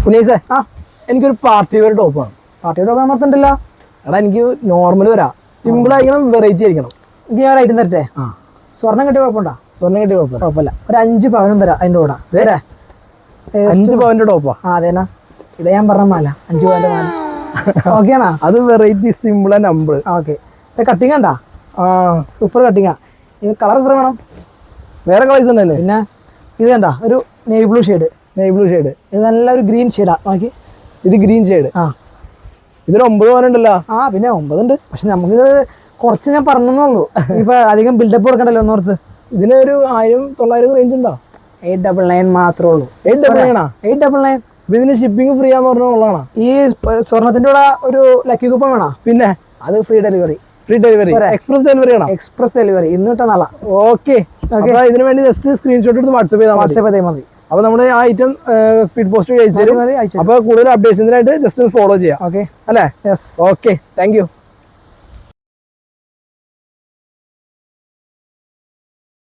പുനീസേ എനിക്കൊരു party wear top വേണം. Party top അമർത്തണ്ടല്ല. എടാ എനിക്ക് നോർമൽ വരാം, സിമ്പിൾ ആയിരിക്കണം, വെറൈറ്റി ആയിരിക്കണം. എനിക്ക് ഞാൻ ഐറ്റം തരട്ടെ. സ്വർണ്ണം കിട്ടിയ കുഴപ്പമുണ്ടോ? സ്വർണ്ണം കിട്ടിയ കുഴപ്പമില്ല. ഒരു 5 പവനും തരാം അതിൻ്റെ കൂടെ. 5 പവന്റെ ടോപ്പാ? അതേനാ, ഇത് ഞാൻ പറഞ്ഞ മാല 5 പവന്റെ മാല. ഓക്കെ ആണോ? അത് variety simple number. Okay. Cutting ഉണ്ടാ? സൂപ്പർ കട്ടിങ്ങാ. ഇത് കളർ എത്ര വേണം? വേറെ കളേഴ്സ് ഉണ്ടല്ലേ? പിന്നെ ഇത് കണ്ട ഒരു നെയ് ബ്ലൂ ഷെയ്ഡ്. ഇത് നല്ല ഒരു ഗ്രീൻ ഷെയ്ഡാ. നോക്കി, ഇത് ഗ്രീൻ ഷെയ്ഡ്. ഇതിന് 9 പവനുണ്ടല്ലോ. പിന്നെ 9 ഉണ്ട്. പക്ഷെ നമുക്ക് കുറച്ച് ഞാൻ പറഞ്ഞുള്ളൂ. ഇപ്പൊ അധികം ബിൽഡപ്പ് കൊടുക്കണ്ടല്ലോ ഒന്നോർത്ത്. ഇതിന് ഒരു 1000-900 റേഞ്ച് ഉണ്ടോ? 899 മാത്രമേ ഉള്ളൂ. 899. ഇതിന് ഷിപ്പിംഗ് ഫ്രീ ആന്ന് പറഞ്ഞുള്ളതാണ്. ഈ സ്വർണത്തിന്റെ കൂടെ ഒരു ലക്കി കൂപ്പൺ വേണോ? പിന്നെ അത് ഫ്രീ ഡെലിവറി. എക്സ്പ്രസ് ഡെലിവറി ആണോ? എക്സ്പ്രസ് ഡെലിവറി ഇന്ന് കിട്ടാ നാളെ. ഓക്കെ. ഇതിന് വേണ്ടി ജസ്റ്റ് സ്ക്രീൻഷോട്ട് എടുത്ത് വാട്സ്ആപ്പ് ചെയ്താൽ മതി. അപ്പൊ നമ്മുടെ ആ ഐറ്റം സ്പീഡ് പോസ്റ്റ് അയച്ചു തരും. അപ്പൊ കൂടുതൽ അപ്ഡേഷൻസിനായിട്ട് ജസ്റ്റ് ഫോളോ ചെയ്യാം. ഓക്കെ അല്ലേ? Okay, thank you.